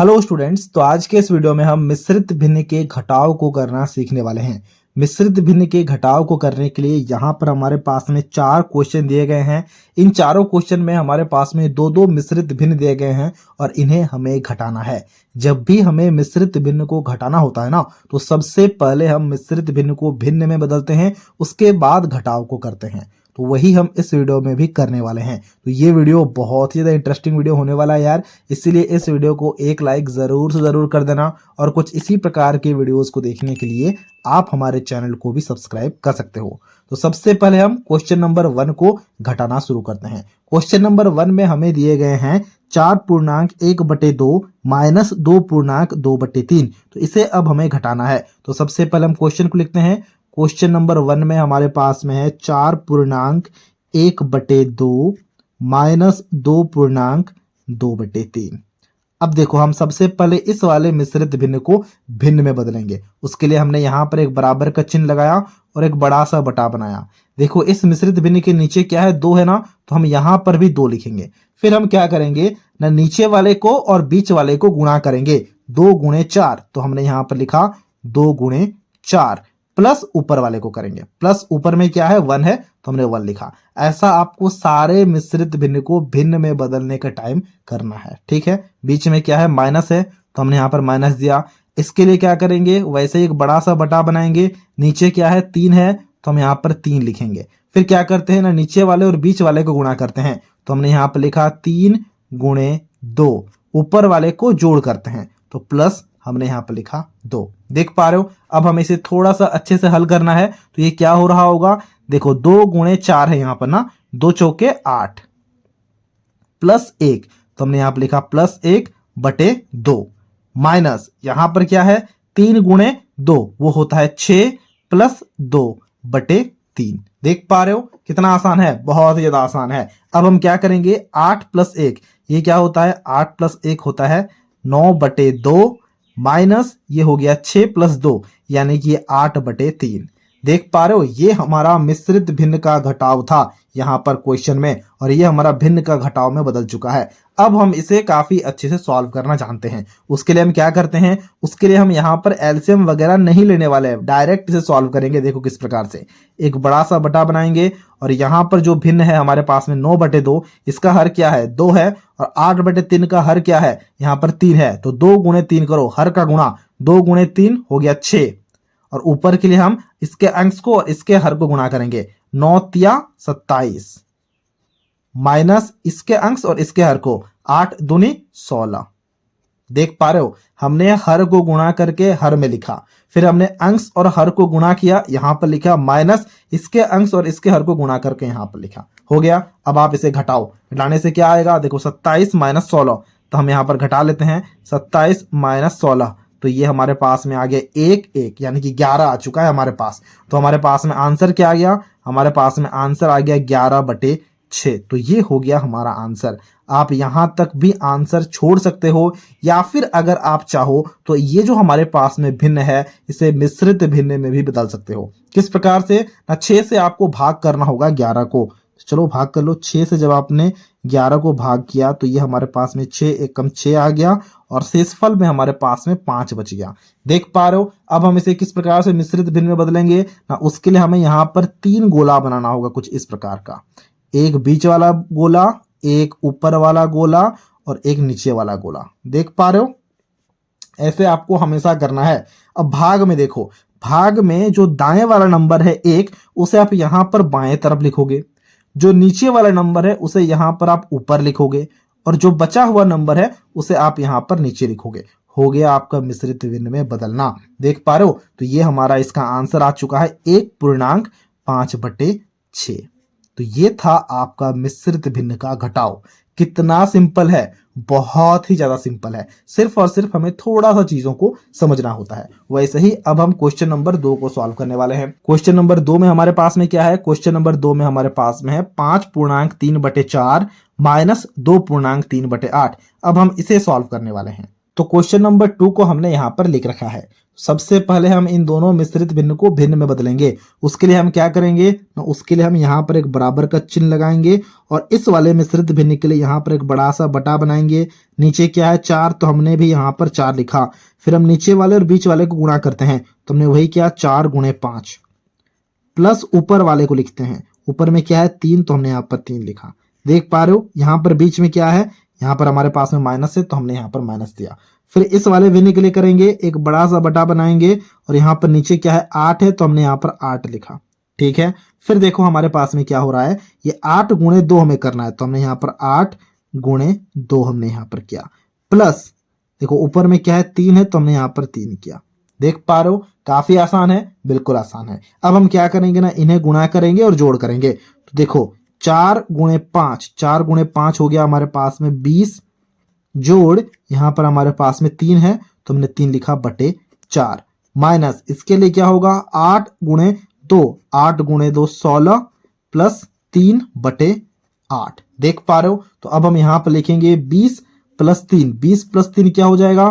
Hello students, तो आज के इस वीडियो में हम मिश्रित भिन्न के घटाव को करना सीखने वाले हैं। मिश्रित भिन्न के घटाव को करने के लिए यहाँ पर हमारे पास में 4 क्वेश्चन दिए गए हैं। इन चारों क्वेश्चन में हमारे पास में दो दो मिश्रित भिन्न दिए गए हैं और इन्हें हमें घटाना है। जब भी हमें मिश्रित भिन्न को घटाना होता है ना, तो सबसे पहले हम मिश्रित भिन्न को भिन्न में बदलते हैं, उसके बाद घटाव को करते हैं। तो वही हम इस वीडियो में भी करने वाले हैं। तो ये वीडियो बहुत ही ज़्यादा इंटरेस्टिंग वीडियो होने वाला है यार, इसीलिए इस वीडियो को एक लाइक ज़रूर से ज़रूर कर देना। और कुछ इसी प्रकार के वीडियोस को देखने के लिए आप हमारे चैनल को भी सब्सक्राइब कर सकते हो। तो सबसे पहले हम क्वेश्चन नंबर 1 को घटाना शुरू करते हैं। क्वेश्चन नंबर 1 में हमें दिए गए हैं 4.1/2 माइनस 2.2/3। तो इसे अब हमें घटाना है। तो सबसे पहले हम क्वेश्चन को लिखते हैं। क्वेश्चन नंबर 1 में हमारे पास में है 4.1/2 माइनस 2.2/3। अब देखो, हम सबसे पहले इस वाले मिश्रित भिन्न को भिन्न में बदलेंगे। उसके लिए हमने यहाँ पर एक बराबर का चिन्ह लगाया और एक बड़ा सा बटा बनाया। देखो, इस मिश्रित भिन्न के नीचे क्या है, 2 है ना, तो हम यहाँ पर भी 2 लिखेंगे। फिर हम क्या करेंगे ना, नीचे वाले को और बीच वाले को गुणा करेंगे। 2 गुणे 4, तो हमने यहाँ पर लिखा 2 गुणे 4, प्लस ऊपर वाले को करेंगे। प्लस ऊपर में क्या है, 1 है, तो हमने 1 लिखा। ऐसा आपको सारे मिश्रित भिन्न को भिन्न में बदलने का टाइम करना है, ठीक है। बीच में क्या है, माइनस है, तो हमने यहाँ पर माइनस दिया। इसके लिए क्या करेंगे, वैसे ही एक बड़ा सा बटा बनाएंगे। नीचे क्या है, 3 है, तो हम यहाँ पर 3 लिखेंगे। फिर क्या करते हैं ना, नीचे वाले और बीच वाले को गुणा करते हैं। तो हमने यहाँ पर लिखा 3 गुणे 2, ऊपर वाले को जोड़ करते हैं, तो प्लस हमने यहाँ पर लिखा 2। देख पा रहे हो। अब हमें इसे थोड़ा सा अच्छे से हल करना है। तो ये क्या हो रहा होगा, देखो 2 गुणे 4 है यहाँ पर ना, 2 चौके 8 प्लस 1, तो हमने यहाँ पर लिखा प्लस 1/2 माइनस यहाँ पर क्या है, 3 गुणे 2 वो होता है 6 प्लस 2/3। देख पा रहे हो कितना आसान है, बहुत ही ज्यादा आसान है। अब हम क्या करेंगे, 8 प्लस 1, ये क्या होता है, 8 प्लस 1 होता है 9/2 माइनस ये हो गया 6 प्लस 2, यानी कि 8/3। देख पा रहे हो, ये हमारा मिश्रित भिन्न का घटाव था यहाँ पर क्वेश्चन में, और ये हमारा भिन्न का घटाव में बदल चुका है। अब हम इसे काफी अच्छे से सॉल्व करना जानते हैं। उसके लिए हम क्या करते हैं, उसके लिए हम यहाँ पर एलसीएम वगैरह नहीं लेने वाले हैं, डायरेक्ट इसे सॉल्व करेंगे। देखो किस प्रकार से, एक बड़ा सा बटा बनाएंगे और यहाँ पर जो भिन्न है हमारे पास में 9/2, इसका हर क्या है, 2 है, और 8/3 का हर क्या है, यहाँ पर 3 है। तो 2 गुणे 3 करो, हर का गुणा, 2 गुणे 3 हो गया 6, और ऊपर के लिए हम इसके अंश को और इसके हर को गुणा करेंगे। 9 तिया 27 माइनस इसके अंश और इसके हर को, 8 दूनी 16। देख पा रहे हो, हमने हर को गुणा करके हर में लिखा, फिर हमने अंश और हर को गुणा किया, यहां पर लिखा, माइनस इसके अंश और इसके हर को गुणा करके यहां पर लिखा, हो गया। अब आप इसे घटाओ, घटाने से क्या आएगा, देखो 27 माइनस 16, तो हम यहां पर घटा लेते हैं। 27 माइनस 16, तो ये हमारे पास में आ गया 1 यानी कि 11 आ चुका है हमारे पास। तो हमारे पास में आंसर क्या आ गया, हमारे पास में आंसर आ गया 11/6। तो ये हो गया हमारा आंसर। आप यहां तक भी आंसर छोड़ सकते हो, या फिर अगर आप चाहो तो ये जो हमारे पास में भिन्न है, इसे मिश्रित भिन्न में भी बदल सकते हो। किस प्रकार से ना, 6 से आपको भाग करना होगा 11 को। चलो भाग कर लो। 6 से जब आपने 11 को भाग किया तो ये हमारे पास में 6 एक कम 6 आ गया, और शेषफल में हमारे पास में 5 बच गया। देख पा रहे हो। अब हम इसे किस प्रकार से मिश्रित भिन्न में बदलेंगे ना, उसके लिए हमें यहाँ पर 3 गोला बनाना होगा कुछ इस प्रकार का। एक बीच वाला गोला, एक ऊपर वाला गोला, और एक नीचे वाला गोला। देख पा रहे हो, ऐसे आपको हमेशा करना है। अब भाग में देखो, भाग में जो दाएं वाला नंबर है 1, उसे आप यहाँ पर बाएं तरफ लिखोगे। जो नीचे वाला नंबर है उसे यहाँ पर आप ऊपर लिखोगे, और जो बचा हुआ नंबर है उसे आप यहाँ पर नीचे लिखोगे। हो गया आपका मिश्रित भिन्न में बदलना। देख पा रहे हो। तो ये हमारा इसका आंसर आ चुका है 1.5/6। तो ये था आपका मिश्रित भिन्न का घटाव। कितना सिंपल है, बहुत ही ज्यादा सिंपल है। सिर्फ और सिर्फ हमें थोड़ा सा चीजों को समझना होता है। वैसे ही अब हम क्वेश्चन नंबर 2 को सॉल्व करने वाले हैं। क्वेश्चन नंबर 2 में हमारे पास में क्या है, क्वेश्चन नंबर 2 में हमारे पास में है 5.3/4 माइनस 2.3/8। अब हम इसे सॉल्व करने वाले हैं। तो क्वेश्चन नंबर 2 को हमने यहाँ पर लिख रखा है। सबसे पहले हम इन दोनों मिश्रित भिन्न को भिन्न में बदलेंगे। उसके लिए हम क्या करेंगे ना, उसके लिए हम यहाँ पर एक बराबर का चिन्ह लगाएंगे और इस वाले मिश्रित भिन्न के लिए यहाँ पर एक बड़ा सा बटा बनाएंगे। नीचे क्या है 4, तो हमने भी यहाँ पर 4 लिखा। फिर हम नीचे वाले और बीच वाले को गुणा करते हैं, तो हमने वही किया 4 गुणे 5 प्लस ऊपर वाले को लिखते हैं। ऊपर में क्या है 3, तो हमने यहाँ पर 3 लिखा। देख पा रहे हो यहाँ पर बीच में क्या है, यहाँ पर हमारे पास में माइनस है, तो हमने यहाँ पर माइनस दिया। फिर इस वाले भिन्न के लिए करेंगे, एक बड़ा सा बटा बनाएंगे और यहाँ पर नीचे क्या है 8 है, तो हमने यहाँ पर 8 लिखा। ठीक है, फिर देखो हमारे पास में क्या हो रहा है, ये 8 गुणे 2 हमें करना है, तो हमने यहाँ पर 8 गुणे 2 हमने यहाँ पर किया। प्लस देखो ऊपर में क्या है 3 है, तो हमने यहाँ पर 3 किया। देख पा रहे हो काफी आसान है, बिल्कुल आसान है। अब हम क्या करेंगे ना, इन्हें गुणा करेंगे और जोड़ करेंगे। तो देखो 4 गुणे 5, 4 गुणे 5 हो गया हमारे पास में 20, जोड़ यहाँ पर हमारे पास में 3 है, तो हमने 3 लिखा बटे 4, माइनस इसके लिए क्या होगा 8 गुणे 2, 8 गुणे 2 16 प्लस 3 बटे 8। देख पा रहे हो, तो अब हम यहाँ पर लिखेंगे 20 प्लस 3, 20 प्लस 3 क्या हो जाएगा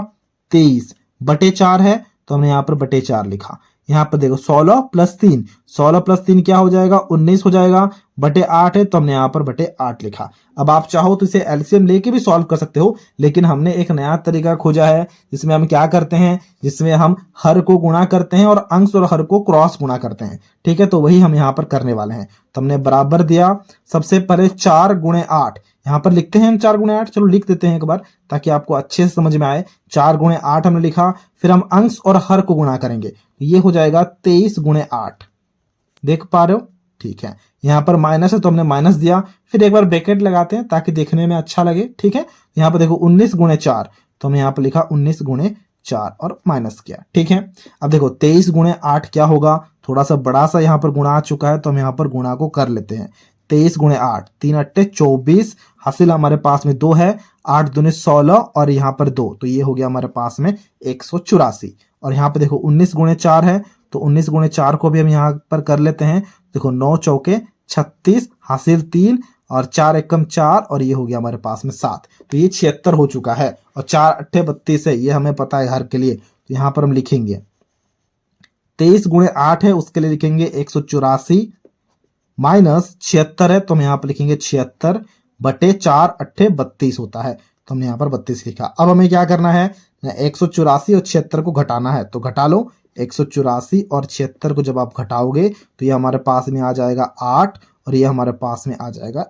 23 बटे 4 है, तो हमने यहाँ पर बटे 4 लिखा। यहाँ पर देखो 16 प्लस 3, 16 प्लस 3 क्या हो जाएगा 19 हो जाएगा, बटे 8 है, तो हमने यहाँ पर बटे 8 लिखा। अब आप चाहो तो इसे एलसीएम लेके भी सॉल्व कर सकते हो, लेकिन हमने एक नया तरीका खोजा है जिसमें हम क्या करते हैं, जिसमें हम हर को गुणा करते हैं और अंश और हर को क्रॉस गुणा करते हैं। ठीक है, तो वही हम यहाँ पर करने वाले हैं। तो हमने बराबर दिया, सबसे पहले 4 गुणे 8 यहाँ पर लिखते हैं हम 4 गुणे 8, चलो लिख देते हैं एक बार ताकि आपको अच्छे से समझ में आए। 4 गुणे 8 हमने लिखा, फिर हम अंश और हर को गुणा करेंगे, ये हो जाएगा 23 गुणे 8। देख पा रहे हो, ठीक है। यहाँ पर माइनस है तो हमने माइनस दिया, फिर एक बार ब्रैकेट लगाते हैं ताकि देखने में अच्छा लगे। ठीक है, यहाँ पर देखो 19 गुणे 4, तो हमने यहाँ पर लिखा 19 गुणे 4 और माइनस किया। ठीक है, अब देखो 23 गुणे 8 क्या होगा, थोड़ा सा बड़ा सा यहाँ पर गुणा आ चुका है, तो हम यहाँ पर गुणा को कर लेते हैं। 23 गुणे 8, 3 अट्टे 24, हासिल हमारे पास में 2 है, 8 दूने 16 और यहाँ पर 2, तो ये हो गया हमारे पास में 184। और यहाँ पे देखो 19 गुणे 4 है, तो 19 गुणे 4 को भी हम यहाँ पर कर लेते हैं। देखो 9 चौके 36, हासिल 3 और 4 एकम 4 और ये हो गया हमारे पास में 7, तो ये 76 हो चुका है। और 4 अट्ठे 32 है, ये हमें पता है हर के लिए, तो यहाँ पर हम लिखेंगे 23 गुणे 8 है, उसके लिए लिखेंगे 184 माइनस 76 है, तो हम यहाँ पर लिखेंगे 76 बटे 4 अट्ठे 32 होता है, तो हमने यहाँ पर 32 लिखा। अब हमें क्या करना है, 184 और 76 को घटाना है, तो घटा लो। 184 और 76 को जब आप घटाओगे तो ये हमारे पास में आ जाएगा 8 और ये हमारे पास में आ जाएगा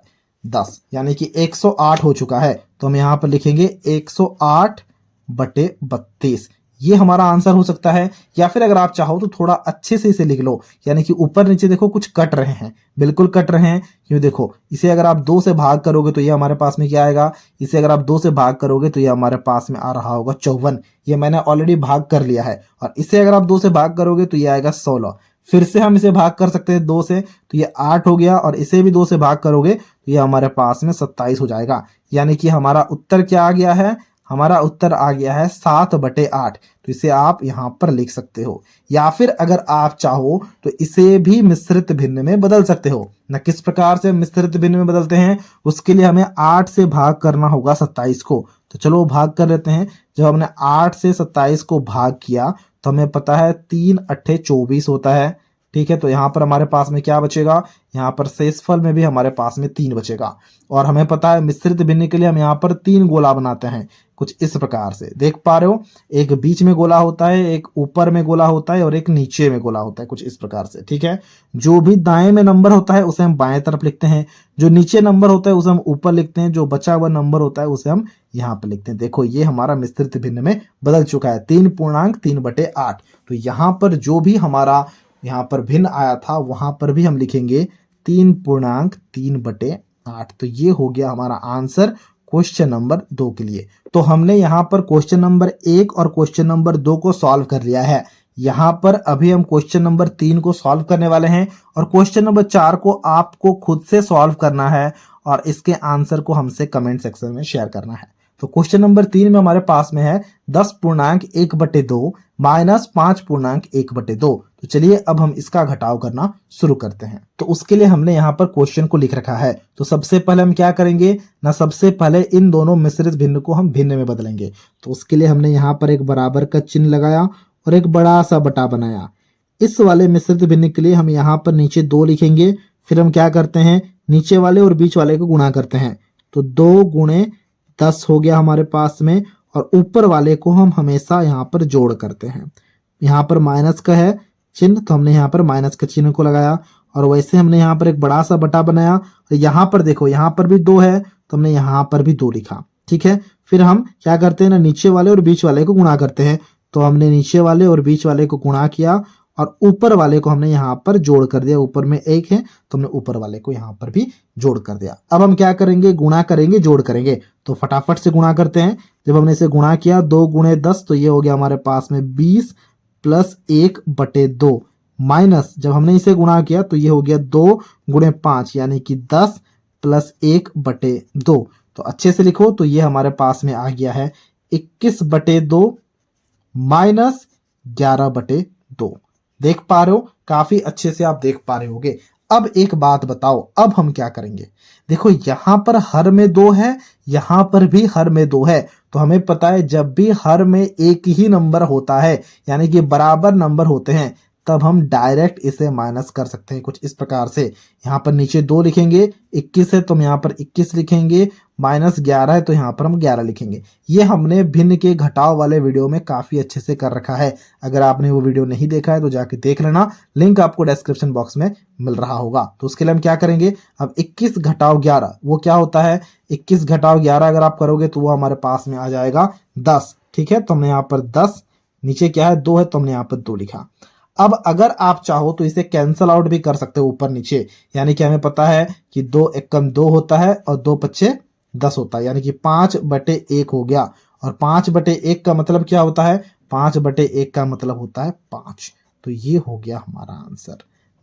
10, यानी कि 108 हो चुका है। तो हम यहाँ पर लिखेंगे 108 बटे 32, ये हमारा आंसर हो सकता है। या फिर अगर आप चाहो तो थोड़ा अच्छे से इसे लिख लो, यानी कि ऊपर नीचे देखो कुछ कट रहे हैं, बिल्कुल कट रहे हैं। क्यों, देखो इसे अगर आप 2 से भाग करोगे तो ये हमारे पास में क्या आएगा, इसे अगर आप 2 से भाग करोगे तो ये हमारे पास में आ रहा होगा 54, ये मैंने ऑलरेडी भाग कर लिया है। और इसे अगर आप 2 से भाग करोगे तो ये आएगा 16, फिर से हम इसे भाग कर सकते हैं 2 से, तो ये 8 हो गया। और इसे भी 2 से भाग करोगे तो ये हमारे पास में 27 हो जाएगा। यानी कि हमारा उत्तर क्या आ गया है, हमारा उत्तर आ गया है 7 बटे 8। तो इसे आप यहाँ पर लिख सकते हो। या फिर अगर आप चाहो तो इसे भी मिश्रित भिन्न में बदल सकते हो ना। किस प्रकार से मिश्रित भिन्न में बदलते हैं, उसके लिए हमें 8 से भाग करना होगा 27 को। तो चलो भाग कर लेते हैं। जब हमने 8 से 27 को भाग किया तो हमें पता है 3 अट्ठे 24 होता है। ठीक है, तो यहाँ पर हमारे पास में क्या बचेगा, यहाँ पर शेषफल में भी हमारे पास में 3 बचेगा। और हमें पता है मिश्रित भिन्न के लिए हम यहाँ पर 3 गोला बनाते हैं, कुछ इस प्रकार से। देख पा रहे हो, एक बीच में गोला होता है, एक ऊपर में गोला होता है और एक नीचे में गोला होता है, कुछ इस प्रकार से। ठीक है, जो भी दाएं में नंबर होता है उसे हम बाएं तरफ लिखते हैं, जो नीचे नंबर होता है उसे हम ऊपर लिखते हैं, जो बचा हुआ नंबर होता है उसे हम यहाँ पर लिखते हैं। देखो ये हमारा मिश्रित भिन्न में बदल चुका है, 3.3 बटे 8। तो यहाँ पर जो भी हमारा यहाँ पर भिन्न आया था वहां पर भी हम लिखेंगे 3.3 बटे 8। तो ये हो गया हमारा आंसर क्वेश्चन नंबर 2 के लिए। तो हमने यहाँ पर क्वेश्चन नंबर 1 और क्वेश्चन नंबर 2 को सॉल्व कर लिया है। यहाँ पर अभी हम क्वेश्चन नंबर 3 को सॉल्व करने वाले हैं और क्वेश्चन नंबर 4 को आपको खुद से सॉल्व करना है और इसके आंसर को हमसे कमेंट सेक्शन में शेयर करना है। तो क्वेश्चन नंबर 3 में हमारे पास में है 10.1 बटे 2 माइनस 5.1 बटे 2। तो चलिए अब हम इसका घटाव करना शुरू करते हैं। तो उसके लिए हमने यहाँ पर क्वेश्चन को लिख रखा है। तो सबसे पहले हम क्या करेंगे ना, सबसे पहले इन दोनों मिश्रित भिन्न को हम भिन्न में बदलेंगे। तो उसके लिए हमने यहाँ पर एक बराबर का चिन्ह लगाया और एक बड़ा सा बटा बनाया। इस वाले मिश्रित भिन्न के लिए हम यहाँ पर नीचे 2 लिखेंगे, फिर हम क्या करते हैं, नीचे वाले और बीच वाले को गुणा करते हैं, तो 2 गुणे 10 हो गया हमारे पास में, और ऊपर वाले को हम हमेशा यहाँ पर जोड़ करते हैं। यहाँ पर माइनस का है चिन्ह, तो हमने यहाँ पर माइनस के चिन्ह को लगाया, और वैसे हमने यहाँ पर एक बड़ा सा बटा बनाया। और यहाँ पर देखो, यहाँ पर भी 2 है, तो हमने यहाँ पर भी 2 लिखा। ठीक है, फिर हम क्या करते हैं ना, नीचे वाले और बीच वाले को गुणा करते हैं, तो हमने नीचे वाले और बीच वाले को गुणा किया, और ऊपर वाले को हमने यहाँ पर जोड़ कर दिया। ऊपर में 1 है, तो हमने ऊपर वाले को यहाँ पर भी जोड़ कर दिया। अब हम क्या करेंगे, गुणा करेंगे, जोड़ करेंगे, तो फटाफट से गुणा करते हैं। जब हमने इसे गुणा किया 2 गुणे 10, तो ये हो गया हमारे पास में 20 प्लस 1/2, माइनस जब हमने इसे गुणा किया तो ये हो गया 2 गुणे 5 यानी कि 10 प्लस 1/2। तो अच्छे से लिखो, तो ये हमारे पास में आ गया है 21/2 माइनस 11/2। देख पा रहे हो, काफी अच्छे से आप देख पा रहे होगे। अब एक बात बताओ, अब हम क्या करेंगे। देखो यहाँ पर हर में 2 है, यहाँ पर भी हर में 2 है, तो हमें पता है जब भी हर में एक ही नंबर होता है, यानी कि बराबर नंबर होते हैं, तब हम डायरेक्ट इसे माइनस कर सकते हैं कुछ इस प्रकार से। यहाँ पर नीचे 2 लिखेंगे, 21 है तो हम यहाँ पर 21 लिखेंगे, माइनस 11 है तो यहाँ पर हम 11 लिखेंगे। ये हमने भिन्न के घटाव वाले वीडियो में काफी अच्छे से कर रखा है। अगर आपने वो वीडियो नहीं देखा है तो जाके देख लेना, लिंक आपको डिस्क्रिप्शन बॉक्स में मिल रहा होगा। तो उसके लिए हम क्या करेंगे, अब 21 घटाव 11 वो क्या होता है, 21 घटाव 11 अगर आप करोगे तो वो हमारे पास में आ जाएगा 10। ठीक है, तो हमने यहाँ पर 10, नीचे क्या है 2 है तो हमने यहाँ पर 2 लिखा। अब अगर आप चाहो तो इसे कैंसल आउट भी कर सकते हो ऊपर नीचे, यानी कि हमें पता है कि 2 एकम 2 होता है और 2 पच्चे 10 होता है, यानी कि 5/1 हो गया। और 5/1 का मतलब क्या होता है, 5/1 का मतलब होता है 5। तो ये हो गया हमारा आंसर।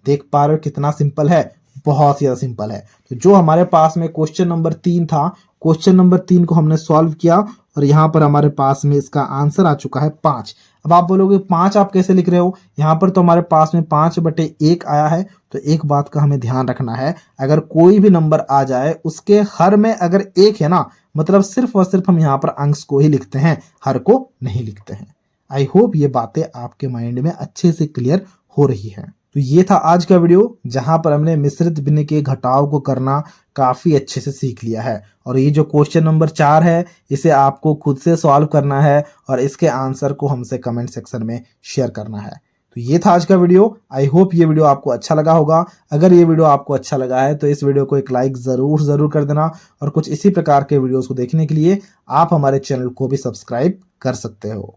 देख पा रहे हो कितना सिंपल है, बहुत ही ज्यादा सिंपल है। तो जो हमारे पास में क्वेश्चन नंबर 3 था, क्वेश्चन नंबर 3 को हमने सॉल्व किया, और यहाँ पर हमारे पास में इसका आंसर आ चुका है 5। अब आप बोलोगे 5 आप कैसे लिख रहे हो, यहाँ पर तो हमारे पास में 5/1 आया है। तो एक बात का हमें ध्यान रखना है, अगर कोई भी नंबर आ जाए उसके हर में अगर 1 है ना, मतलब सिर्फ और सिर्फ हम यहाँ पर अंश को ही लिखते हैं, हर को नहीं लिखते हैं। आई होप ये बातें आपके माइंड में अच्छे से क्लियर हो रही है। तो ये था आज का वीडियो, जहां पर हमने मिश्रित भिन्न के घटाव को करना काफी अच्छे से सीख लिया है। और ये जो क्वेश्चन नंबर 4 है, इसे आपको खुद से सॉल्व करना है और इसके आंसर को हमसे कमेंट सेक्शन में शेयर करना है। तो ये था आज का वीडियो। आई होप ये वीडियो आपको अच्छा लगा होगा। अगर ये वीडियो आपको अच्छा लगा है तो इस वीडियो को एक लाइक जरूर कर देना, और कुछ इसी प्रकार के वीडियोस को देखने के लिए आप हमारे चैनल को भी सब्सक्राइब कर सकते हो।